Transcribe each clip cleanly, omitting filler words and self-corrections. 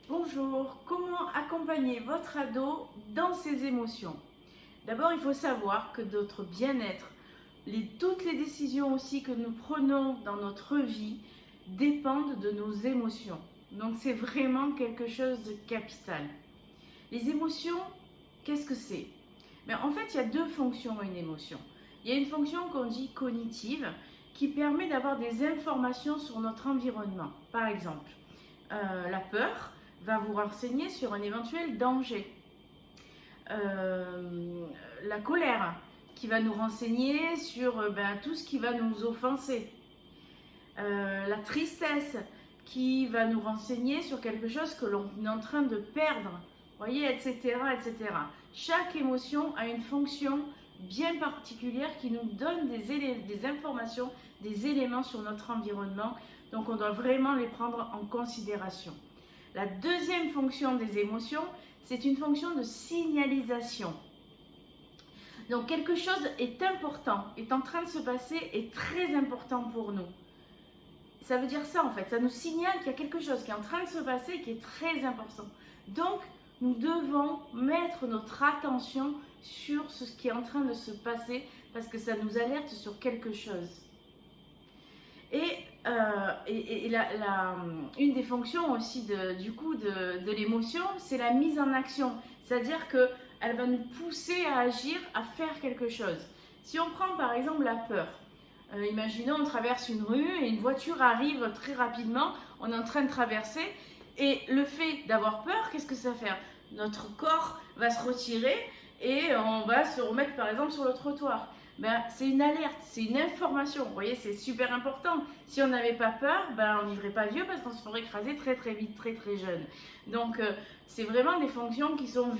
Bonjour, comment accompagner votre ado dans ses émotions? D'abord, il faut savoir que notre bien-être, toutes les décisions aussi que nous prenons dans notre vie dépendent de nos émotions. Donc c'est vraiment quelque chose de capital. Les émotions, qu'est-ce que c'est? Mais en fait, il y a deux fonctions à une émotion. Il y a une fonction qu'on dit cognitive qui permet d'avoir des informations sur notre environnement. Par exemple, la peur va vous renseigner sur un éventuel danger. La colère qui va nous renseigner sur tout ce qui va nous offenser. La tristesse qui va nous renseigner sur quelque chose que l'on est en train de perdre, voyez, etc., etc. Chaque émotion a une fonction bien particulière qui nous donne des informations, des éléments sur notre environnement. Donc on doit vraiment les prendre en considération. La deuxième fonction des émotions, c'est une fonction de signalisation. Donc quelque chose est important, est en train de se passer, est très important pour nous. Ça veut dire ça en fait, ça nous signale qu'il y a quelque chose qui est en train de se passer qui est très important. Donc nous devons mettre notre attention sur ce qui est en train de se passer parce que ça nous alerte sur quelque chose. Une des fonctions aussi de l'émotion, c'est la mise en action. C'est-à-dire qu'elle va nous pousser à agir, à faire quelque chose. Si on prend par exemple la peur, imaginons on traverse une rue et une voiture arrive très rapidement, on est en train de traverser et le fait d'avoir peur, qu'est-ce que ça fait? Notre corps va se retirer et on va se remettre par exemple sur le trottoir. C'est une alerte, c'est une information. Vous voyez, c'est super important. Si on n'avait pas peur, on ne vivrait pas vieux parce qu'on se ferait écraser très très vite, très très jeune. Donc, c'est vraiment des fonctions qui sont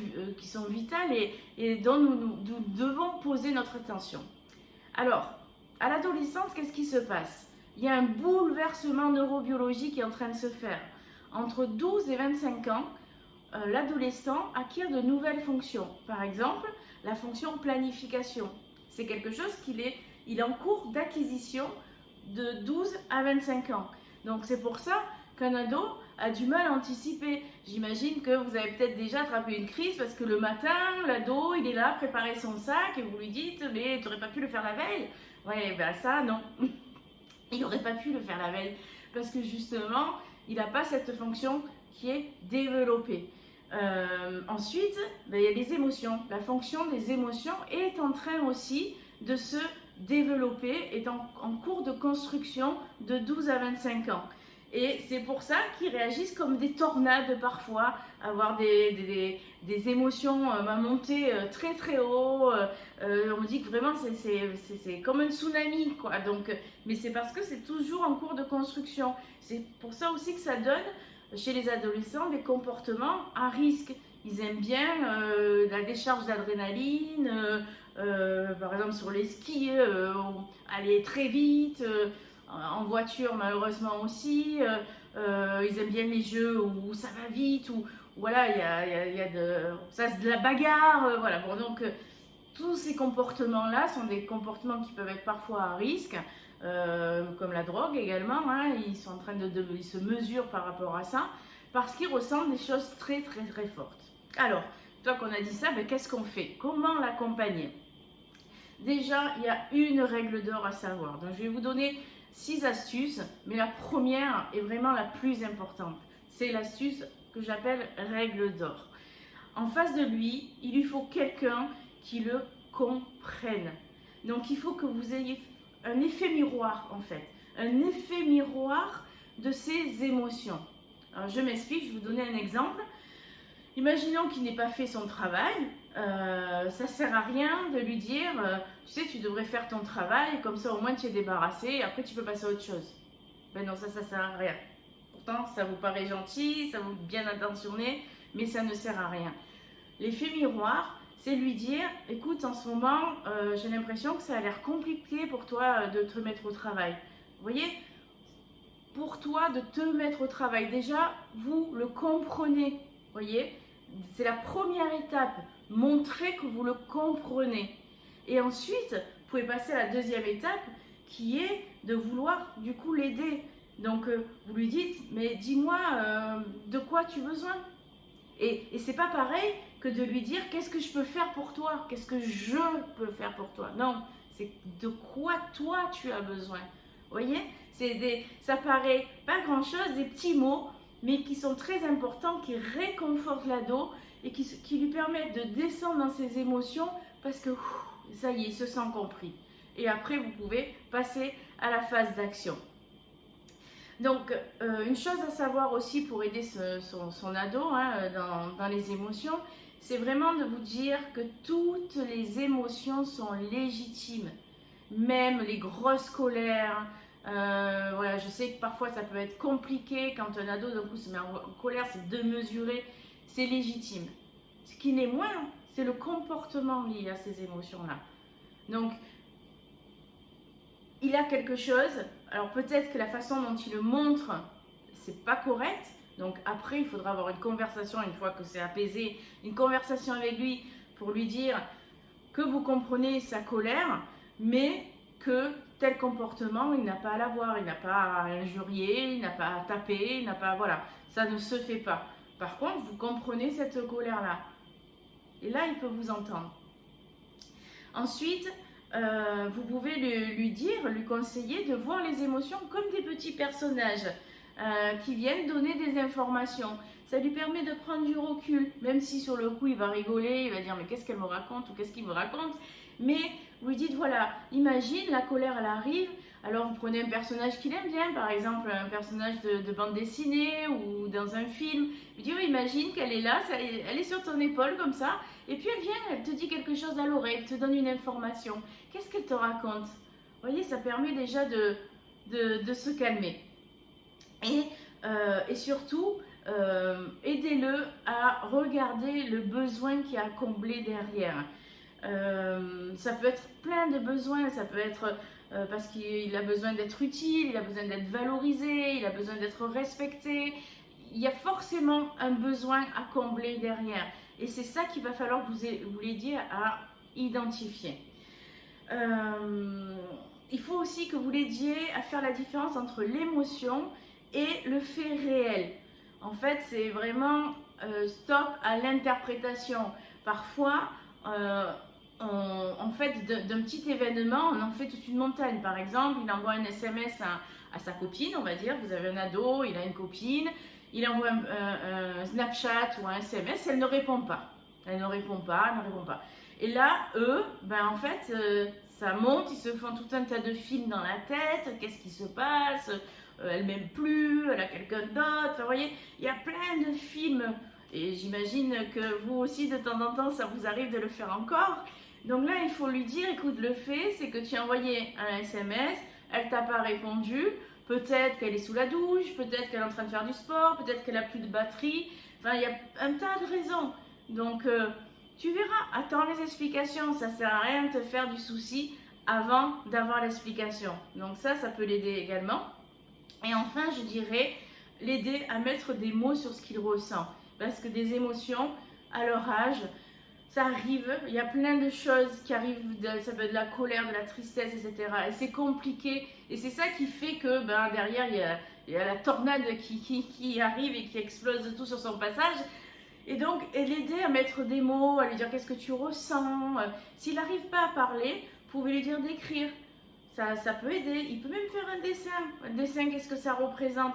vitales et dont nous devons poser notre attention. Alors, à l'adolescence, qu'est-ce qui se passe? Il y a un bouleversement neurobiologique qui est en train de se faire. Entre 12 et 25 ans, l'adolescent acquiert de nouvelles fonctions. Par exemple, la fonction planification. C'est quelque chose il est en cours d'acquisition de 12 à 25 ans. Donc c'est pour ça qu'un ado a du mal à anticiper. J'imagine que vous avez peut-être déjà attrapé une crise parce que le matin, l'ado, il est là, préparer son sac et vous lui dites « mais tu n'aurais pas pu le faire la veille ?» Ouais, ça non, il n'aurait pas pu le faire la veille parce que justement, il n'a pas cette fonction qui est développée. Ensuite, il y a les émotions. La fonction des émotions est en train aussi de se développer, est en cours de construction de 12 à 25 ans. Et c'est pour ça qu'ils réagissent comme des tornades parfois, avoir des émotions monter très très haut. On me dit que vraiment c'est comme un tsunami, quoi. Donc, mais c'est parce que c'est toujours en cours de construction. C'est pour ça aussi que ça donne chez les adolescents des comportements à risque. Ils aiment bien la décharge d'adrénaline, par exemple sur les skis, aller très vite, en voiture malheureusement aussi. Ils aiment bien les jeux où ça va vite, où voilà, il y a de la bagarre. Voilà. Bon, donc, tous ces comportements-là sont des comportements qui peuvent être parfois à risque. Comme la drogue également, hein, ils sont en train ils se mesurent par rapport à ça, parce qu'ils ressentent des choses très très très fortes. Alors, toi qu'on a dit ça, qu'est-ce qu'on fait? Comment l'accompagner? Déjà, il y a une règle d'or à savoir. Donc, je vais vous donner 6 astuces, mais la première est vraiment la plus importante. C'est l'astuce que j'appelle règle d'or. En face de lui, il lui faut quelqu'un qui le comprenne. Donc, il faut que vous ayez un effet miroir en fait, un effet miroir de ses émotions. Alors je m'explique, je vais vous donner un exemple. Imaginons qu'il n'ait pas fait son travail, ça sert à rien de lui dire tu sais tu devrais faire ton travail, comme ça au moins tu es débarrassé et après tu peux passer à autre chose. Non, ça sert à rien. Pourtant ça vous paraît gentil, ça vous bien intentionné, mais ça ne sert à rien. L'effet miroir, c'est lui dire, écoute, en ce moment, j'ai l'impression que ça a l'air compliqué pour toi de te mettre au travail. Vous voyez, pour toi de te mettre au travail, déjà, vous le comprenez. Vous voyez, c'est la première étape, montrer que vous le comprenez. Et ensuite, vous pouvez passer à la deuxième étape, qui est de vouloir du coup l'aider. Donc vous lui dites, mais dis-moi de quoi tu as besoin. Et c'est pas pareil que de lui dire qu'est-ce que je peux faire pour toi, qu'est-ce que je peux faire pour toi. Non, c'est de quoi toi tu as besoin. Vous voyez, ça paraît pas grand-chose, des petits mots, mais qui sont très importants, qui réconfortent l'ado et qui lui permettent de descendre dans ses émotions parce que ça y est, il se sent compris. Et après, vous pouvez passer à la phase d'action. Donc, une chose à savoir aussi pour aider son ado dans les émotions, c'est vraiment de vous dire que toutes les émotions sont légitimes, même les grosses colères. Voilà, je sais que parfois ça peut être compliqué quand un ado d'un coup se met en colère, c'est de mesurer, c'est légitime. Ce qui n'est moins, c'est le comportement lié à ces émotions-là. Donc, il a quelque chose, alors peut-être que la façon dont il le montre, c'est pas correct. Donc après, il faudra avoir une conversation, une fois que c'est apaisé, une conversation avec lui pour lui dire que vous comprenez sa colère, mais que tel comportement, il n'a pas à l'avoir, il n'a pas à injurier, il n'a pas à taper, il n'a pas à... Voilà, ça ne se fait pas. Par contre, vous comprenez cette colère-là. Et là, il peut vous entendre. Ensuite, vous pouvez lui dire, lui conseiller de voir les émotions comme des petits personnages qui viennent donner des informations. Ça lui permet de prendre du recul, même si sur le coup il va rigoler, il va dire mais qu'est-ce qu'elle me raconte ou qu'est-ce qu'il me raconte. Mais vous lui dites voilà, imagine la colère elle arrive, alors vous prenez un personnage qu'il aime bien, par exemple un personnage de bande dessinée ou dans un film. Vous dites oh, imagine qu'elle est là, elle est sur ton épaule comme ça, et puis elle vient, elle te dit quelque chose à l'oreille, elle te donne une information. Qu'est-ce qu'elle te raconte? Vous voyez, ça permet déjà de se calmer. Et surtout, aidez-le à regarder le besoin qu'il y a à combler derrière. Ça peut être plein de besoins, ça peut être parce qu'il a besoin d'être utile, il a besoin d'être valorisé, il a besoin d'être respecté. Il y a forcément un besoin à combler derrière. Et c'est ça qu'il va falloir que vous l'aidiez à identifier. Il faut aussi que vous l'aidiez à faire la différence entre l'émotion et le fait réel. En fait, c'est vraiment stop à l'interprétation. Parfois, en fait, d'un petit événement, on en fait toute une montagne. Par exemple, il envoie un SMS à sa copine, on va dire. Vous avez un ado, il a une copine, il envoie un Snapchat ou un SMS, elle ne répond pas. Elle ne répond pas, elle ne répond pas. Et là, eux, ben en fait, ça monte, ils se font tout un tas de films dans la tête. Qu'est-ce qui se passe? Elle m'aime plus, elle a quelqu'un d'autre. Enfin, vous voyez, il y a plein de films. Et j'imagine que vous aussi, de temps en temps, ça vous arrive de le faire encore. Donc là, il faut lui dire, écoute, le fait, c'est que tu as envoyé un SMS, elle t'a pas répondu. Peut-être qu'elle est sous la douche, peut-être qu'elle est en train de faire du sport, peut-être qu'elle a plus de batterie. Enfin, il y a un tas de raisons. Donc, tu verras, attends les explications. Ça sert à rien de te faire du souci avant d'avoir l'explication. Donc ça peut l'aider également. Et enfin, je dirais l'aider à mettre des mots sur ce qu'il ressent. Parce que des émotions, à leur âge, ça arrive. Il y a plein de choses qui arrivent. Ça peut être de la colère, de la tristesse, etc. Et c'est compliqué. Et c'est ça qui fait que derrière, il y a la tornade qui arrive et qui explose tout sur son passage. Et donc, l'aider à mettre des mots, à lui dire qu'est-ce que tu ressens. S'il n'arrive pas à parler, vous pouvez lui dire d'écrire. Ça peut aider. Il peut même faire un dessin. Un dessin, qu'est-ce que ça représente?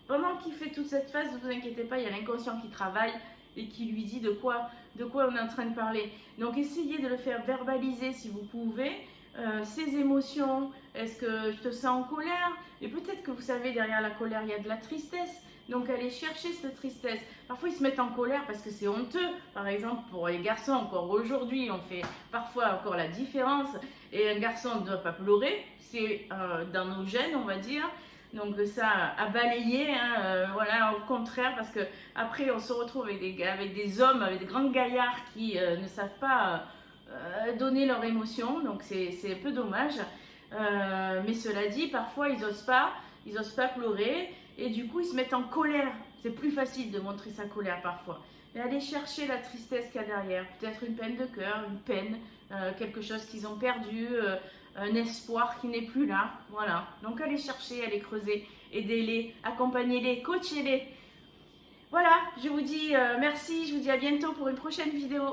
Pendant qu'il fait toute cette phase, ne vous inquiétez pas, il y a l'inconscient qui travaille et qui lui dit de quoi on est en train de parler. Donc, essayez de le faire verbaliser si vous pouvez. Ses émotions, est-ce que je te sens en colère? Et peut-être que vous savez, derrière la colère, il y a de la tristesse. Donc, allez chercher cette tristesse. Parfois, ils se mettent en colère parce que c'est honteux. Par exemple, pour les garçons, encore aujourd'hui, on fait parfois encore la différence. Et un garçon ne doit pas pleurer. C'est dans nos gènes, on va dire. Donc, ça à balayer. Voilà, au contraire, parce que après, on se retrouve avec des hommes, avec des grands gaillards qui ne savent pas donner leurs émotions. Donc, c'est un peu dommage. Mais cela dit, parfois, ils n'osent pas pleurer. Et du coup, ils se mettent en colère. C'est plus facile de montrer sa colère parfois. Mais aller chercher la tristesse qu'il y a derrière. Peut-être une peine de cœur, une peine, quelque chose qu'ils ont perdu, un espoir qui n'est plus là. Voilà. Donc, allez chercher, allez creuser. aidez-les, accompagnez-les, coachez-les. Voilà, je vous dis merci, je vous dis à bientôt pour une prochaine vidéo.